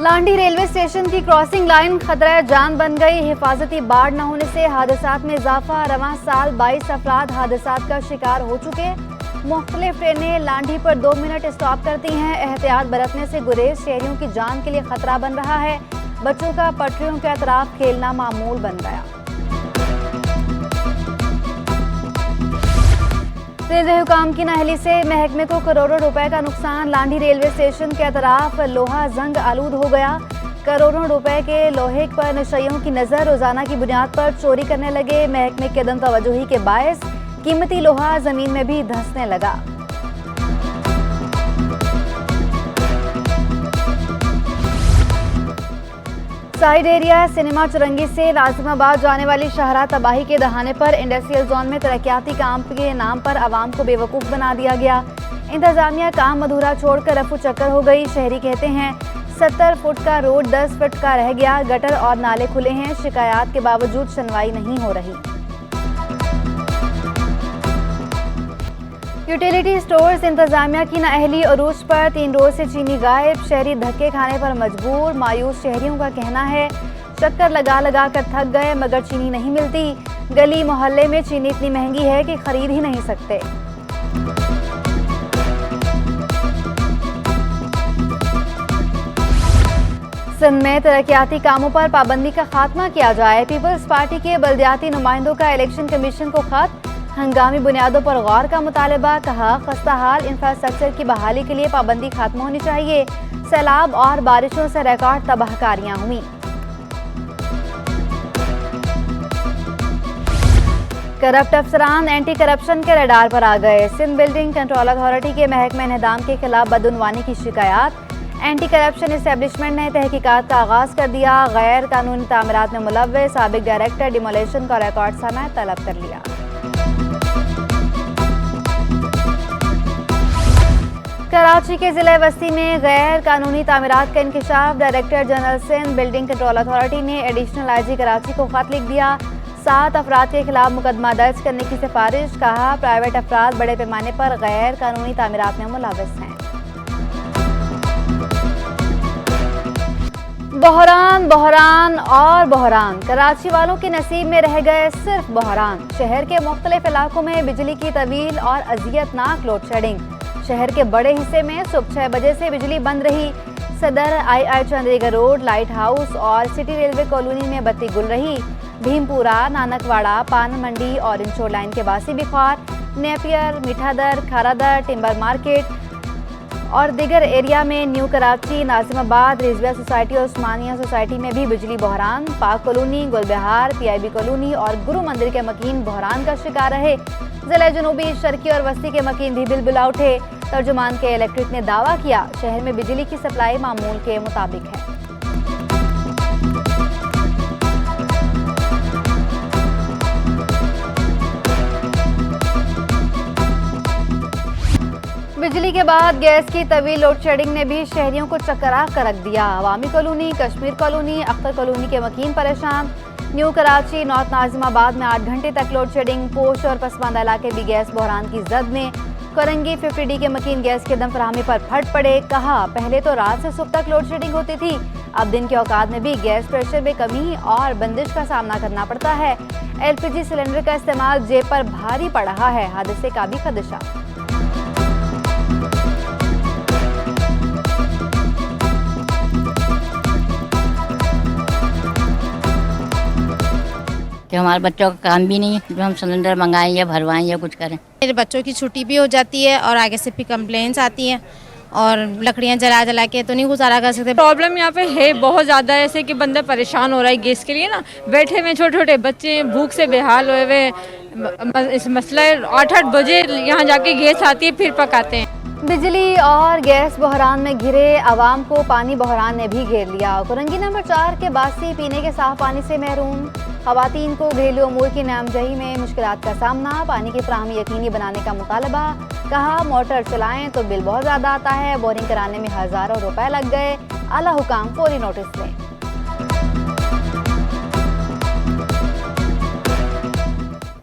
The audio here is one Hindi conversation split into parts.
लांडी रेलवे स्टेशन की क्रॉसिंग लाइन खतरा जान बन गई। हिफाजती बाड़ न होने से हादसात में इजाफा। रवां साल 22 अफराद हादसात का शिकार हो चुके। मुख्तलिफ ट्रेनें लांडी पर 2 मिनट स्टॉप करती हैं। एहतियात बरतने से गुरेज शहरियों की जान के लिए खतरा बन रहा है। बच्चों का पटरियों के अतराफ खेलना मामूल बन गया। रेलवे हुकाम की नाअहली से महकमे को करोड़ों रुपए का नुकसान। लांडी रेलवे स्टेशन के अतराफ लोहा जंग आलूद हो गया। करोड़ों रुपए के लोहे पर नशइयों की नजर रोजाना की बुनियाद पर चोरी करने लगे। महकमे की अदम तवज्जोही के बायस कीमती लोहा जमीन में भी धंसने लगा। साइड एरिया सिनेमा चुरंगी से नाजिमाबाद जाने वाली शाहराह तबाही के दहाने पर इंडस्ट्रियल जोन में तरक्याती काम के नाम पर आवाम को बेवकूफ़ बना दिया गया। इंतजामिया काम अधूरा छोड़कर रफू चक्कर हो गई। शहरी कहते हैं 70 फुट का रोड 10 फुट का रह गया। गटर और नाले खुले हैं। शिकायत के बावजूद सुनवाई नहीं हो रही। यूटिलिटी स्टोर्स इंतजामिया की नाअहली अरूज पर 3 रोज से चीनी गायब। शहरी धक्के खाने पर मजबूर। मायूस शहरियों का कहना है चक्कर लगा लगा कर थक गए मगर चीनी नहीं मिलती। गली मोहल्ले में चीनी इतनी महंगी है कि खरीद ही नहीं सकते। सिंध में तरक्याती कामों पर पाबंदी का खात्मा किया जाए। पीपल्स पार्टी के बल्दियाती नुमाइंदों का इलेक्शन कमीशन को खत। हंगामी बुनियादों पर गौर का मुतालबा। कहा खस्ता हाल इंफ्रास्ट्रक्चर की बहाली के लिए पाबंदी खत्म होनी चाहिए। सैलाब और बारिशों से रिकॉर्ड तबाहकारियां हुई। करप्ट अफसरान एंटी करप्शन के रडार पर आ गए। सिंध बिल्डिंग कंट्रोल अथॉरिटी के महकमे इंहदाम के खिलाफ बदउनवानी की शिकायत। एंटी करप्शन एस्टेब्लिशमेंट ने तहकीकात का आगाज कर दिया। गैर कानूनी तामीरात में मुलव्वस साबिक डायरेक्टर डिमोलेशन का रिकॉर्ड समेत तलब कर लिया। कराची के जिले वस्ती में गैर कानूनी तामीरात का इंकशाफ। Director general Sindh building control authority ने एडिशनल आईजी कराची को खत लिख दिया। 7 अफराद के खिलाफ मुकदमा दर्ज करने की सिफारिश। कहा प्राइवेट अफराद बड़े पैमाने पर गैर कानूनी तामीरात में मुलव्वस हैं। बहरान बहरान और बहरान। कराची वालों के नसीब में रह गए सिर्फ बहरान। शहर के मुख्तलिफ इलाकों में बिजली की तवील और अजियतनाक लोड शेडिंग। शहर के बड़े हिस्से में सुबह 6 बजे से बिजली बंद रही। सदर आई चंद्रीगढ़ रोड, लाइट हाउस और सिटी रेलवे कॉलोनी में बत्ती गुल रही। भीमपुरा, नानकवाड़ा, पान मंडी और इंशोर लाइन के बासी बिखार, Napier, Mithadar, Kharadar, timber market और दीगर एरिया में न्यू कराची, नाजिमाबाद, रिजविया सोसाइटी और उस्मानिया सोसाइटी में भी बिजली बहरान। पाक कॉलोनी, गुलबहार, PIB कॉलोनी और गुरु मंदिर के मकीन बहरान का शिकार रहे। जिले जनूबी, शर्की और वस्ती के मकीन भी बिलबिला उठे। तर्जुमान के इलेक्ट्रिक ने दावा किया शहर में बिजली की सप्लाई मामूल के मुताबिक है। बिजली के बाद गैस की तवील लोड शेडिंग ने भी शहरियों को चक्करा कर रख दिया। अवामी colony, Kashmir colony, Akhtar colony के मकीन परेशान। न्यू कराची, नॉर्थ नाजिमाबाद में 8 घंटे तक लोड शेडिंग। पोश और पसमानदा इलाके भी गैस बहरान की जद में। करंगी 50D के मकीन गैस के दम फराहमी पर फट पड़े। कहा पहले तो रात से सुबह तक लोड शेडिंग होती थी, अब दिन के औकात में भी गैस प्रेशर में कमी और बंदिश का सामना करना पड़ता है। LPG सिलेंडर का इस्तेमाल जेब पर भारी पड़ रहा है। हादसे का भी खदशा। कि हमारे बच्चों का काम भी नहीं है जो हम सिलेंडर मंगाएं या भरवाएं या कुछ करें। मेरे बच्चों की छुट्टी भी हो जाती है और आगे से भी कंप्लेंट्स आती हैं और लकड़ियां जला जला के तो नहीं गुजारा कर सकते। प्रॉब्लम यहाँ पे है बहुत ज़्यादा, ऐसे कि बंदा परेशान हो रहा है गैस के लिए ना। बैठे हुए छोटे छोटे बच्चे भूख से बेहाल हुए हुए। इस मसला 8-8 बजे यहाँ जाके गैस आती है फिर पकाते हैं। बिजली और गैस बहरान में घिरे आवाम को पानी बहरान ने भी घेर लिया। कुरंगी नंबर 4 के बासी पीने के साफ पानी से महरूम। खवातीन को घरेलू अमूर की नामजही में मुश्किलात का सामना। पानी की फराहमी यकीनी बनाने का मुतालबा। कहा मोटर चलाएं तो बिल बहुत ज़्यादा आता है। बोरिंग कराने में हज़ारों रुपए लग गए। आला हुकाम फौरी नोटिस लें।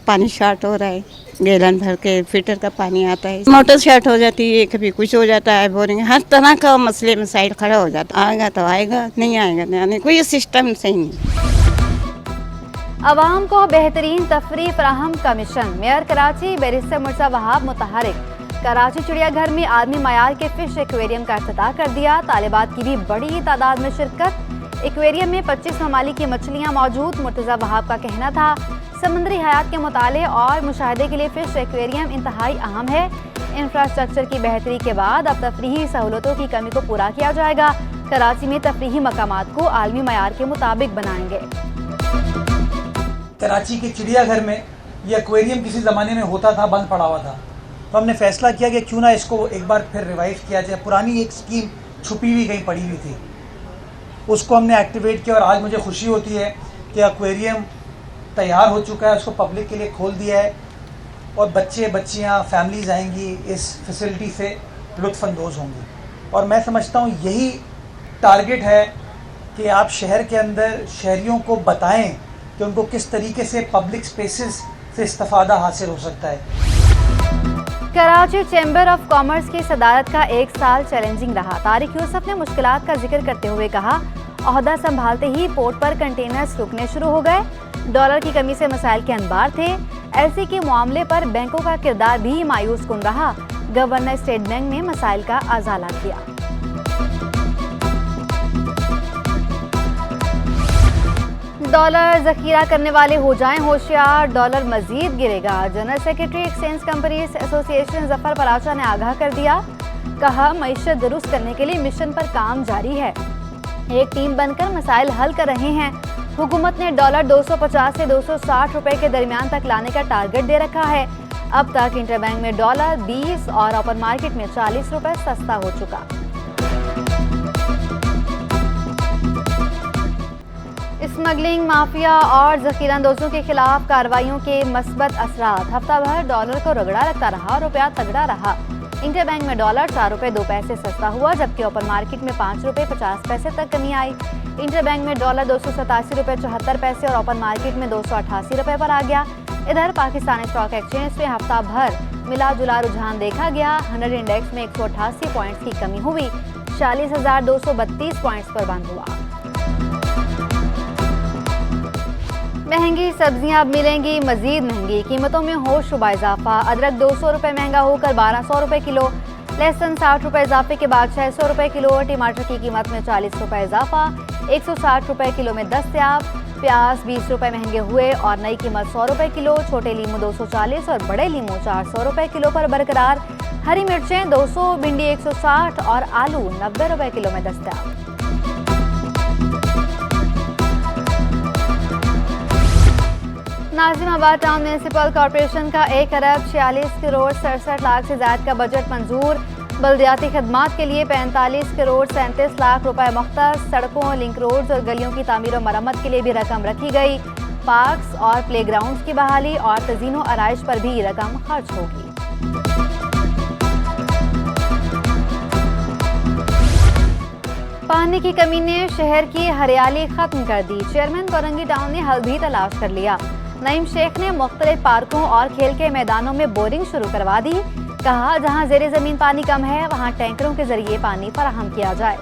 पानी शॉर्ट हो रहा है। गैलन भर के फिल्टर का पानी आता है, मोटर शॉर्ट हो जाती है, कभी कुछ हो जाता है, बोरिंग, हर तरह का मसले में साइड खड़ा हो जाता है। आएगा तो आएगा, नहीं आएगा नहीं आने, कोई सिस्टम सही नहीं। अवाम को बेहतरीन तफरी फराहम का mission. Mayor Karachi barrister Murtaza Wahab मुतहरिक। कराची चिड़ियाघर में आलमी मयार के फिश एक्वेरियम का इफ्तिताह कर दिया। तालिबात की भी बड़ी तादाद में शिरकत। एक्वेरियम में 25 ममालिक की मछलियां मौजूद। मुर्तज़ा वहाब का कहना था समुद्री हयात के मुताले और मुशाहदे के लिए फिश एक्वेरियम इंतहाई अहम है। इंफ्रास्ट्रक्चर की बेहतरी के बाद अब तफरीही सहूलतों की कमी को पूरा किया जाएगा। कराची में तफरीही मकामात को आलमी मयार के मुताबिक बनाएंगे। कराची के चिड़ियाघर में ये एक्वेरियम किसी ज़माने में होता था, बंद पड़ा हुआ था, तो हमने फैसला किया कि क्यों ना इसको एक बार फिर रिवाइव किया जाए। पुरानी एक स्कीम छुपी हुई कहीं पड़ी हुई थी, उसको हमने एक्टिवेट किया और आज मुझे खुशी होती है कि एक्वेरियम तैयार हो चुका है, उसको पब्लिक के लिए खोल दिया है और बच्चे बच्चियाँ फैमिलीज़ आएंगी, इस फैसिलिटी से लुत्फ़अंदोज़ होंगी। और मैं समझता हूँ यही टारगेट है कि आप शहर के अंदर शहरियों को बताएं कि उनको किस तरीके से पब्लिक स्पेसेस से इस्तेफादा हासिल हो सकता है। कराची चैम्बर ऑफ कॉमर्स की सदारत का 1 साल चैलेंजिंग रहा। तारिक यूसुफ ने मुश्किलात का जिक्र करते हुए कहा, ओहदा संभालते ही पोर्ट पर कंटेनर्स रुकने शुरू हो गए। डॉलर की कमी से मसाइल के अनबार थे। एलसी के मामले पर बैंकों का किरदार भी मायूस कुन रहा। गवर्नर स्टेट बैंक ने मसाइल का अजाला किया। डॉलर जखीरा करने वाले हो जाएं होशियार, डॉलर मजीद गिरेगा। General secretary exchange companies association Zafar Paracha ने आगाह कर दिया। कहा, मईशत दुरुस्त करने के लिए मिशन पर काम जारी है। एक टीम बनकर मसाइल हल कर रहे हैं। हुकूमत ने डॉलर 250 से 260 रुपए के दरमियान तक लाने का टारगेट दे रखा है। अब तक इंटरबैंक में डॉलर 20 और ओपन मार्केट में 40 रुपए सस्ता हो चुका। स्मगलिंग माफिया और जखीरांदोजों के खिलाफ कार्रवाइयों के मस्बत असरात। हफ्ता भर डॉलर को रगड़ा लगता रहा, रुपया तगड़ा रहा। इंटरबैंक में डॉलर 4 रुपए 2 पैसे सस्ता हुआ, जबकि ओपन मार्केट में 5 रुपए 50 पैसे तक कमी आई। इंटरबैंक में डॉलर 287 रुपए 74 पैसे और ओपन मार्केट में 288 रुपए पर आ गया। इधर पाकिस्तानी स्टॉक एक्सचेंज में हफ्ता भर मिला जुला रुझान देखा गया। 100 इंडेक्स में 188 पॉइंट्स की कमी हुई, 40,232 पॉइंट्स पर बंद हुआ। महंगी सब्जियां अब मिलेंगी मजीद महंगी। कीमतों में हो शुबा इजाफा। अदरक 200 रुपए महंगा होकर 1200 रुपए किलो। लहसुन 60 रुपए इजाफे के बाद 600 रुपए किलो। टमाटर की कीमत में 40 रुपए इजाफा, 160 रुपए किलो में दस्तयाब। प्याज 20 रुपए महंगे हुए और नई कीमत 100 रुपए किलो। छोटे लीमू 240 और बड़े लीमू 400 रुपए किलो पर बरकरार। हरी मिर्चें 200, भिंडी 160 और आलू 90 रुपए किलो में दस्तयाब। नाजिमाबाद टाउन म्यूनिसिपल कॉरपोरेशन का 1 अरब 46 करोड़ 67 लाख से ज्यादा का बजट मंजूर। बल्दियाती खदमात के लिए 45 करोड़ 37 लाख रुपए मुख्तस। सड़कों, लिंक रोड्स और गलियों की तामीर और मरम्मत के लिए भी रकम रखी गई। पार्क्स और प्ले ग्राउंड्स की बहाली और तज़ीनो आराइश पर भी रकम खर्च होगी। पानी की कमी ने शहर की हरियाली खत्म कर दी। चेयरमैन कोरंगी टाउन ने हल भी तलाश कर लिया। नईम शेख ने मुख्तलिफ पार्कों और खेल के मैदानों में बोरिंग शुरू करवा दी। कहा, जहां ज़ेरे ज़मीन पानी कम है वहां टैंकरों के जरिए पानी फराहम किया जाए।